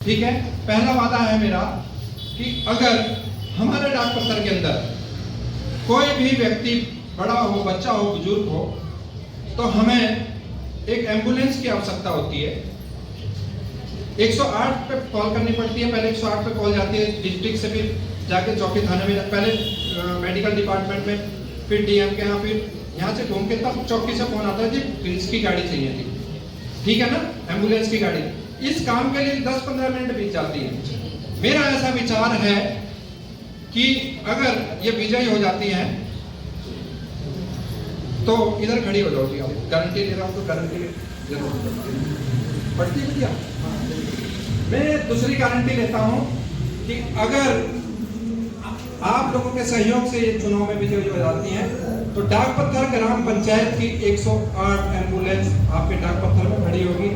ठीक है, पहला वादा है मेरा कि अगर हमारे डाक पत्थर के अंदर कोई भी व्यक्ति, बड़ा हो, बच्चा हो, बुजुर्ग हो, तो हमें एक एम्बुलेंस की आवश्यकता होती है। 108 पे कॉल करनी पड़ती है। पहले 108 पे कॉल जाती है डिस्ट्रिक्ट से, फिर जाके चौकी थाने में, पहले मेडिकल डिपार्टमेंट में, फिर डीएम के यहाँ, फिर यहाँ से घूम के तब चौकी से फोन आता है जी इसकी गाड़ी चाहिए थी। ठीक है ना, एम्बुलेंस की गाड़ी। इस काम के लिए 10-15 मिनट बीत जाती है। मेरा ऐसा विचार है कि अगर ये विजयी हो जाती हैं तो इधर खड़ी हो जाओगी। आप गारंटी ले रहा हूं तो गारंटी जरूर पड़ती है भैया। मैं दूसरी गारंटी लेता हूं कि अगर आप लोगों के सहयोग से ये चुनाव में विजयी हो जाती हैं तो डाक पत्थर ग्राम पंचायत की 108 एम्बुलेंस आपके डाक पत्थर में खड़ी होगी।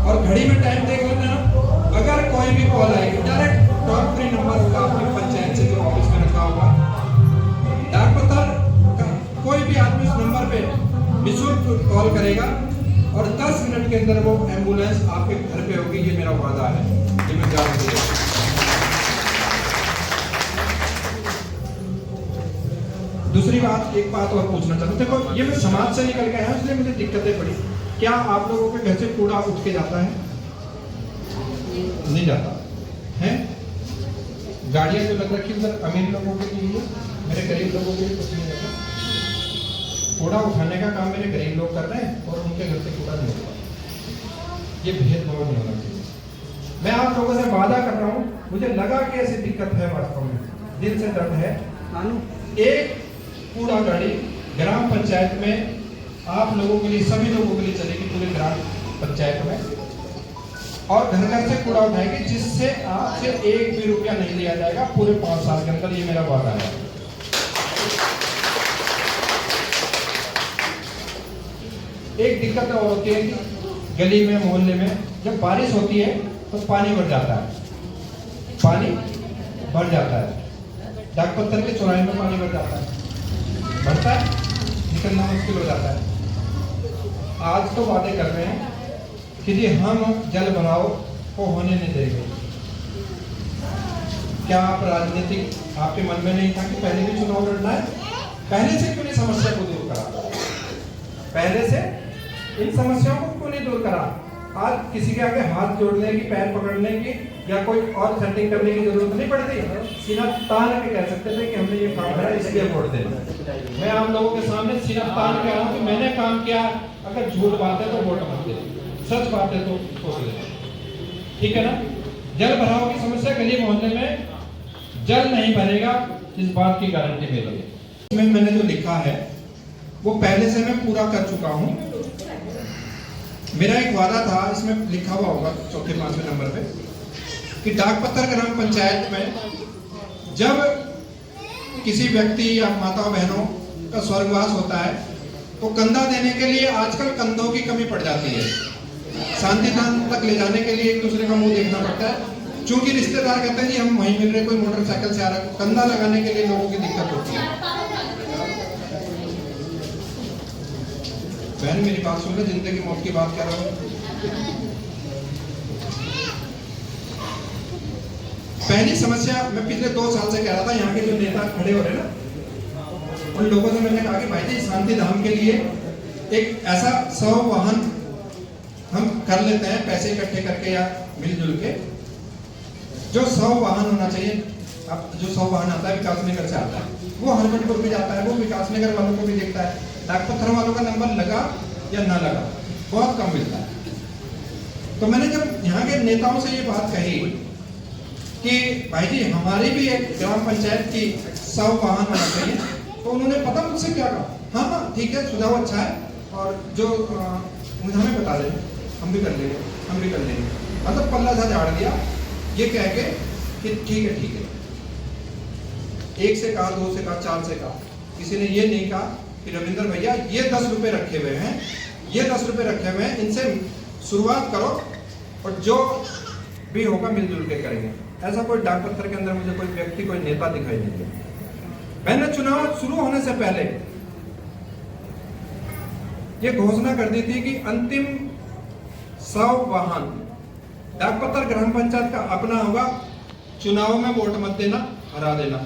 और घड़ी में टाइम देख लेना, अगर कोई भी कॉल आएगी डायरेक्ट टोल फ्री नंबर होगा आपकी पंचायत से जो ऑफिस में रखा होगा डाक पत्थर का, कोई भी आदमी उस नंबर पे निःशुल्क कॉल करेगा और 10 मिनट के अंदर वो एम्बुलेंस आपके घर पे होगी। ये मेरा वादा है, ये मैं गारंटी देता हूं। दूसरी बात, एक बात और पूछना चाहता हूं। देखो, ये मैं समाज से निकल के आया इसलिए मुझे दिक्कतें पड़ी। क्या आप लोगों के घर से कूड़ा उठ के जाता है? नहीं जाता है। गाड़ियां जो लग रखी उधर अमीर लोगों के लिए, मेरे गरीब लोगों के लिए कुछ नहीं लगा। कूड़ा उठाने का काम मेरे गरीब लोग कर रहे हैं और उनके घर से कूड़ा नहीं होता। ये भेदभाव नहीं होना चाहिए। मैं आप लोगों से वादा कर रहा हूँ, मुझे लगा कि ऐसी दिक्कत है, वास्तव में दिल से दर्द है। एक कूड़ा गाड़ी ग्राम पंचायत में आप लोगों के लिए, सभी लोगों के लिए चलेगी पूरे ग्राम पंचायत में, और घर घर से कूड़ा उठाएगी, जिससे आपसे एक भी रुपया नहीं लिया जाएगा पूरे 5 साल के अंदर। ये मेरा वादा है। एक दिक्कत और होती है कि गली में, मोहल्ले में जब बारिश होती है तो पानी भर जाता है, पानी भर जाता है। डाक पत्थर के चौराहे में पानी भर जाता है, भरता है, निकलना मुश्किल हो जाता है। आज तो वादे कर रहे हैं कि जी हम जल भराव को होने नहीं देंगे। क्या आप राजनीतिक, आपके मन में नहीं था कि पहले भी चुनाव लड़ना है? पहले से क्यों नहीं समस्या को दूर करा? पहले से इन समस्याओं को क्यों नहीं दूर करा? आज किसी के आगे हाथ जोड़ने की, पैर पकड़ने की या कोई और सेटिंग करने की जरूरत नहीं पड़ती। सीना तान के कह सकते थे कि हमने ये काम करा इसलिए वोट देना। मैं आप लोगों के सामने सीना तान के आऊं कि मैंने काम किया। अगर झूठ बात है तो वोट मत दे, सच बात है तो सोच ले। ठीक है ना? जल भराव की समस्या, गली मोहल्ले में जल नहीं भरेगा, इस बात की गारंटी मेरी है। इसमें मैंने जो लिखा है वो पहले से मैं पूरा कर चुका हूं। मेरा एक वादा था, इसमें लिखा हुआ होगा चौथे 5वें नंबर पे, कि डाक पत्थर ग्राम पंचायत में जब किसी व्यक्ति या माता बहनों का स्वर्गवास होता है तो कंधा देने के लिए आजकल कंधों की कमी पड़ जाती है। शांति धाम तक ले जाने के लिए एक दूसरे का मुंह देखना पड़ता है। चूंकि रिश्तेदार कहते हैं जी हम वहीं मिल रहे, कोई मोटरसाइकिल से आ रहा है, कंधा लगाने के लिए लोगों की दिक्कत होती है। बहन मेरी बात सुन ले, जिंदगी मौत की बात कर रहा हूं। पहली समस्या मैं पिछले 2 साल से कह रहा था, यहाँ के जो नेता खड़े हो रहे हैं ना, उन लोगों से मैंने कहा कि भाई जी शांति धाम के लिए एक ऐसा 100 वाहन हम कर लेते हैं, पैसे इकट्ठे करके या मिलजुल के। जो 100 वाहन होना चाहिए, अब जो 100 वाहन आता है विकास नगर से आता है, वो हरमनपुर भी जाता है, वो विकास नगर वालों को भी देखता है। डाक पत्थर वालों का नंबर लगा या ना लगा बहुत कम मिलता है। तो मैंने जब यहाँ के नेताओं से ये बात कही कि भाई जी हमारी भी एक ग्राम पंचायत की 100 वाहन होना चाहिए, तो उन्होंने पता मुझसे क्या कहा, हाँ हाँ ठीक है, सुझाव अच्छा है, और जो मुझे हमें बता दें, हम भी कर लेंगे, हम भी कर लेंगे। मतलब पल्ला सा झाड़ दिया ये कह के कि ठीक है, ठीक है। 1 से कहा, 2 से कहा, 4 से कहा, किसी ने ये नहीं कहा कि रविंद्र भैया ये 10 रुपए रखे हुए हैं, ये 10 रुपए रखे हुए हैं, इनसे शुरुआत करो और जो भी होगा मिलजुल के करेंगे। ऐसा कोई डाक पत्थर के अंदर मुझे कोई व्यक्ति, कोई नेता दिखाई नहीं दिया। मैंने चुनाव शुरू होने से पहले ये घोषणा कर दी थी कि अंतिम 100 वाहन डाकपत्र ग्राम पंचायत का अपना होगा, चुनाव में वोट मत देना, हरा देना,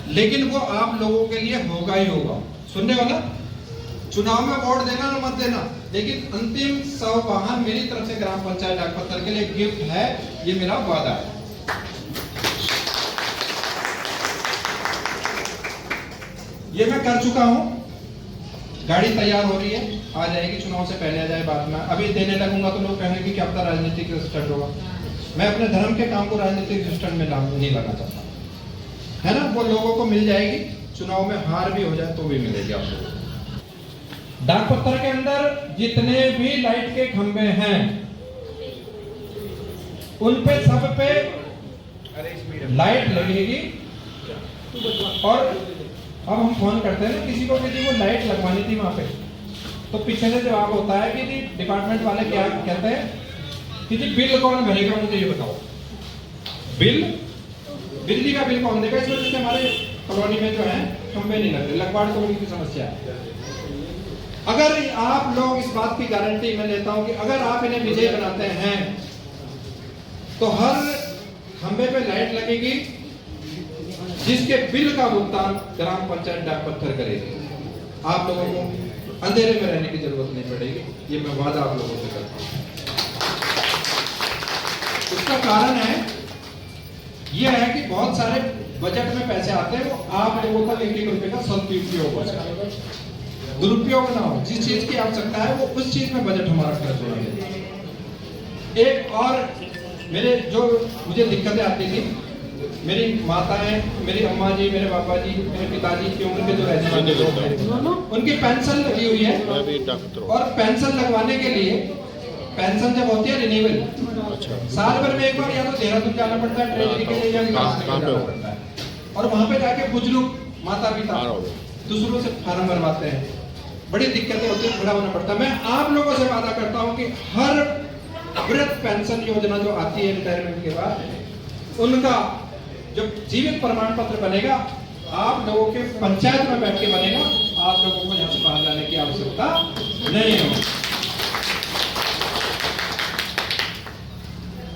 लेकिन वो आप लोगों के लिए होगा ही होगा। सुनने हो ना? चुनाव में वोट देना ना मत देना, लेकिन अंतिम 100 वाहन मेरी तरफ से ग्राम पंचायत डाकपत्र के लिए गिफ्ट है, ये मेरा वादा है। ये मैं कर चुका हूं, गाड़ी तैयार हो रही है, आ जाएगी, चुनाव से पहले आ जाए बाद में। अभी देने लगूंगा तो लोग कहेंगे कि क्या पता राजनीतिक स्टंट होगा। मैं अपने धर्म के काम को राजनीतिक स्टंट में नहीं लाना चाहता, है ना? वो लोगों को मिल जाएगी, चुनाव में हार भी हो जाए तो भी मिलेगी आप लोगों को। डाकपत्र के अंदर जितने भी लाइट के खंभे हैं उन पे सब पे लाइट लगेगी। और अब हम फोन करते हैं ना किसी को लाइट लगवानी थी वहां पे, तो पीछे से जवाब होता है कि डिपार्टमेंट वाले क्या कहते हैं कि जी बिल कौन भरेगा, मुझे ये बताओ। बिजली का बिल कौन देगा? इस वजह से हमारे कॉलोनी में जो है खंभे नहीं लगते, लगवाड़ तोड़ने की समस्या है। अगर आप लोग इस बात की गारंटी मैं लेता हूं कि अगर आप इन्हें विजय बनाते हैं तो हर खंभे पे लाइट लगेगी, जिसके बिल का भुगतान ग्राम पंचायत डाकपत्र करेगी। आप लोगों को अंधेरे में रहने की जरूरत नहीं पड़ेगी, ये मैं वादा आप लोगों से करता हूं। उसका कारण है यह है कि बहुत सारे बजट में पैसे आते हैं, वो आप लोगों का 1-1 रुपए का सदुपयोग हो जाए, दुरुपयोग ना हो। जिस चीज की आवश्यकता है वो उस चीज में बजट हमारा खर्च होना चाहिए। एक और मेरे जो मुझे दिक्कतें आती थी, मेरी माताएं, मेरी अम्मा जी, मेरे पापा जी, मेरे पिताजी की उम्र के जो रहने लोग हैं, उनकी पेंशन लगी हुई है, और पेंशन लगवाने के लिए पेंशन जब होती है रिन्यूअल, साल भर में एक बार या तो देहरादून जाना पड़ता है ट्रेनिंग के लिए, या जाना पड़ता है, और वहां पे जाके बुजुर्ग माता पिता दूसरों से फार्म भरवाते हैं, बड़ी दिक्कतें होती है, खड़ा होना पड़ता है। मैं आप लोगों से वादा करता हूं कि हर वृद्ध पेंशन योजना जो आती है रिटायरमेंट के बाद, उनका जो जीवित प्रमाण पत्र बनेगा, आप लोगों के पंचायत में बैठ के बनेगा, आप लोगों को यहाँ से बाहर जाने की आवश्यकता नहीं होगी।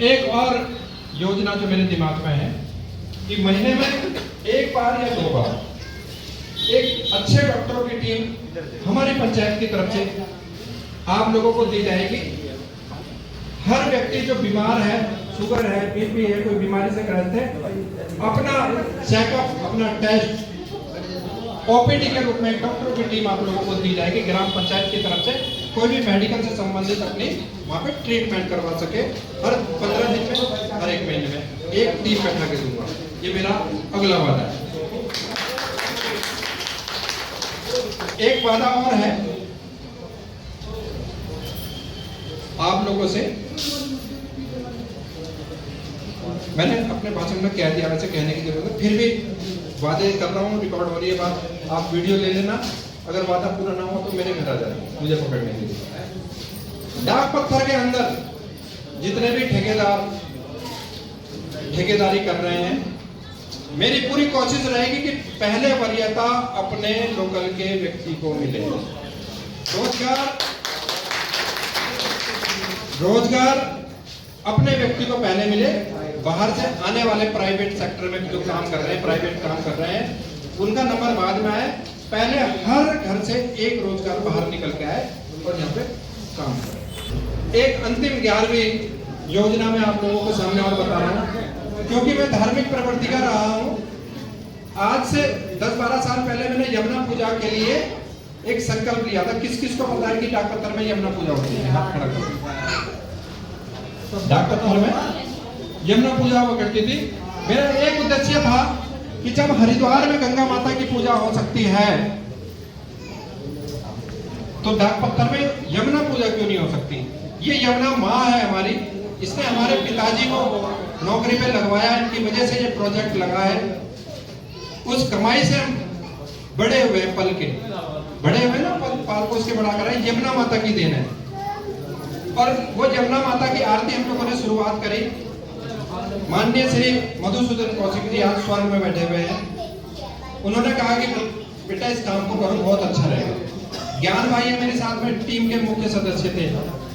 एक और योजना जो मेरे दिमाग में है कि महीने में 1 बार या 2 बार एक अच्छे डॉक्टरों की टीम हमारी पंचायत की तरफ से आप लोगों को दी जाएगी। हर व्यक्ति जो बीमार है, शुगर है, बीपी है, कोई बीमारी से ग्रस्त है, अपना चेकअप, अपना टेस्ट ओपीडी के रूप में एक डॉक्टरों की टीम आप लोगों को दी जाएगी ग्राम पंचायत की तरफ से। कोई भी मेडिकल से संबंधित अपनी वहां पे ट्रीटमेंट करवा सके। हर 15 दिन में, हर 1 महीने में एक टीम बैठा के दूंगा, ये मेरा अगला वादा है। एक वादा और है आप लोगों से, मैंने अपने भाषण में कह दिया, वैसे कहने की जरूरत है, फिर भी वादे कर रहा हूँ, रिकॉर्ड हो रही है बात, आप वीडियो ले लेना। अगर वादा पूरा ना हो तो मेरे घर आ जाए मुझे पकड़ने के लिए। डाकपत्र के अंदर जितने भी ठेकेदार ठेकेदारी कर रहे हैं, मेरी पूरी कोशिश रहेगी कि पहले वरीयता अपने लोकल के व्यक्ति को मिले। रोजगार अपने व्यक्ति को पहले मिले। बाहर से आने वाले प्राइवेट सेक्टर में जो काम कर रहे हैं, प्राइवेट काम कर रहे हैं, उनका नंबर बाद में आए। पहले हर घर से एक रोजगार बाहर निकल के आए और यहाँ पे काम करें। एक अंतिम 11वीं योजना में आप लोगों को सामने और बता रहा हूँ, क्योंकि मैं धार्मिक प्रवृत्ति का रहा हूँ। आज से 10-12 साल पहले मैंने यमुना पूजा के लिए एक संकल्प लिया था। किस किस को पता है कि डाकपत्र में यमुना पूजा होती है? हाथ खड़ा करो। डाकपत्र में यमुना पूजा हुआ करती थी। मेरा एक उद्देश्य था कि जब हरिद्वार में गंगा माता की पूजा हो सकती है तो डाकपत्र में यमुना पूजा क्यों नहीं हो सकती? ये यमुना माँ है हमारी, इसने हमारे पिताजी को नौकरी पे लगवाया, इनकी वजह से ये प्रोजेक्ट लगा है। उस कमाई से हम बड़े हुए, पल के बड़े हुए ना, पाल को उसके बड़ा करा, यमुना माता की देन है। और वो यमुना माता की आरती हम लोगों ने शुरुआत करी। माननीय श्री मधुसूदन कौशिक जी आज स्वर्ग में बैठे हुए हैं। उन्होंने कहा कि बेटा इस काम को करो, बहुत अच्छा रहेगा। ज्ञान भाई है मेरे साथ में, टीम के मुख्य सदस्य थे,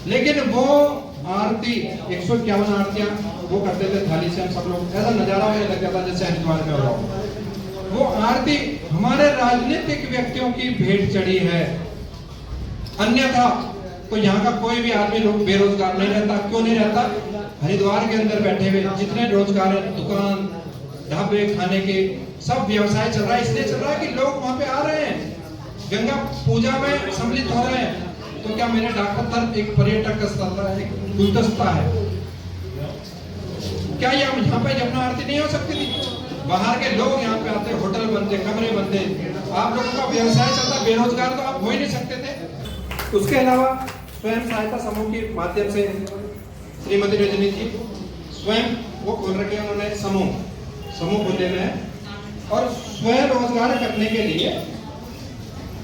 लेकिन वो आरती 151 आरतियां वो करते थे थाली से, हम सब लोग ऐसा नजारा होने लग जाता जैसे हरिद्वार में हो रहा हो। वो आरती हमारे राजनीतिक व्यक्तियों की भेंट चढ़ी है, अन्यथा तो यहाँ का कोई भी आदमी लोग बेरोजगार नहीं रहता। क्यों नहीं रहता? हरिद्वार के अंदर बैठे हुए जितने रोजगार है, दुकान ढाबे खाने के सब व्यवसाय चल रहा है। इसलिए चल रहा है कि लोग वहां पे आ रहे हैं, गंगा पूजा में सम्मिलित हो रहे हैं। तो क्या मेरे डाकपत्थर एक पर्यटक स्थल है, एक गुलदस्ता है? क्या यहाँ पे यमुना आरती नहीं हो सकती थी? बाहर के लोग यहाँ पे आते, होटल बनते, कमरे बनते, आप लोगों का व्यवसाय चलता, बेरोजगार तो आप हो ही नहीं सकते थे। उसके अलावा स्वयं सहायता समूह के माध्यम से श्रीमती रजनी जी स्वयं वो खोल रखे हैं, उन्होंने समूह खोले हुए हैं और स्वयं रोजगार करने के लिए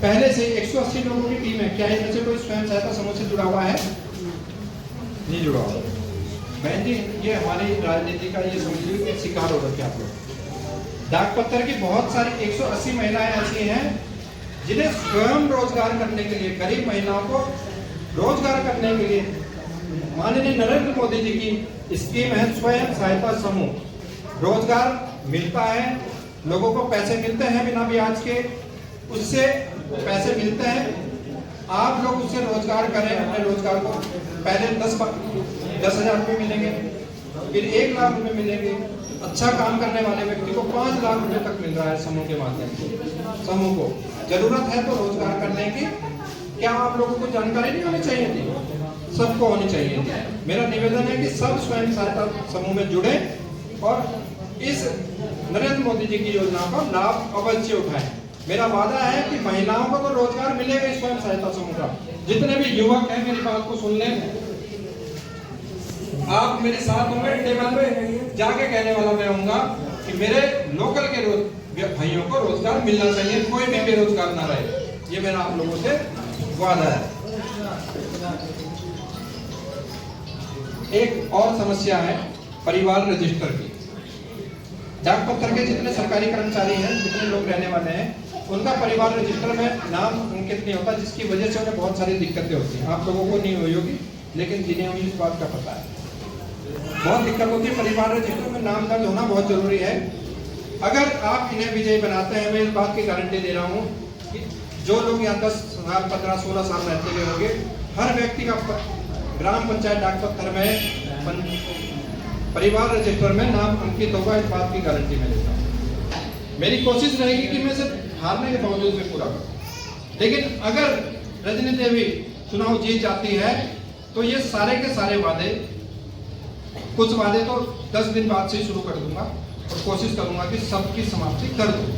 पहले से 180 लोगों की टीम है। क्या इनमें से कोई स्वयं सहायता समूह से जुड़ा हुआ है? नहीं जुड़ा हुआ। बहन जी, ये हमारी राजनीति का ये समझिए कि शिकार हो रखे आप लोग। डाकपत्थर की बहुत सारी 180 महिलाएं ऐसी हैं जिन्हें स्वयं रोजगार करने के लिए, गरीब महिलाओं को रोजगार करने के लिए माननीय नरेंद्र मोदी जी की स्कीम है स्वयं सहायता समूह। रोजगार मिलता है, लोगों को पैसे मिलते हैं बिना ब्याज के, उससे पैसे मिलते हैं। आप लोग उससे रोजगार करें, अपने रोजगार को पहले 10,000 रुपये मिलेंगे, फिर 1 लाख रुपए मिलेंगे। अच्छा काम करने वाले व्यक्ति को 5 लाख रुपए तक मिल रहा है समूह के माध्यम से। समूह को जरूरत है तो रोजगार करने की क्या आप लोगों को जानकारी नहीं होनी चाहिए थी? सबको होनी चाहिए थी। मेरा निवेदन है कि सब स्वयं सहायता समूह में जुड़े और इस नरेंद्र मोदी जी की योजना का लाभ अवश्य उठाएं। मेरा वादा है कि महिलाओं को तो रोजगार मिलेगा इस स्वयं सहायता समूह का। जितने भी युवक हैं मेरी बात को सुन लें, आप मेरे साथ होंगे, टेबल पे जाके कहने वाला मैं होऊंगा कि मेरे लोकल के भाइयों को रोजगार मिलना चाहिए, कोई भी बेरोजगार ना रहे। ये मेरा आप लोगों से वादा है। एक और समस्या है परिवार रजिस्टर की। डाकपत्थर के जितने सरकारी कर्मचारी हैं, जितने लोग रहने वाले हैं, उनका परिवार रजिस्टर में नाम अंकित नहीं होता, जिसकी वजह से उन्हें बहुत सारी दिक्कतें होती हैं। आप लोगों को नहीं हुई होगी, लेकिन जिन्हें हुई इस बात का पता है। बहुत दिक्कत होती है। परिवार रजिस्टर में नाम दर्ज होना बहुत जरूरी है। अगर आप इन्हें विजयी बनाते हैं, मैं इस बात की गारंटी दे रहा हूँ कि जो लोग यहाँ 10 साल 15 16 साल रहते हुए होंगे, हर व्यक्ति का ग्राम पंचायत डाकपत्थर में परिवार रजिस्टर में नाम अंकित होगा। इस बात की गारंटी मैं देता हूँ। मेरी कोशिश रहेगी कि मैं सिर्फ हारने के बावजूद में पूरा करूँ। लेकिन अगर रजनी देवी चुनाव जीत जाती है तो ये सारे के सारे वादे, कुछ वादे तो 10 दिन बाद से ही शुरू कर दूंगा और कोशिश करूंगा कि सबकी समाप्ति कर दूं।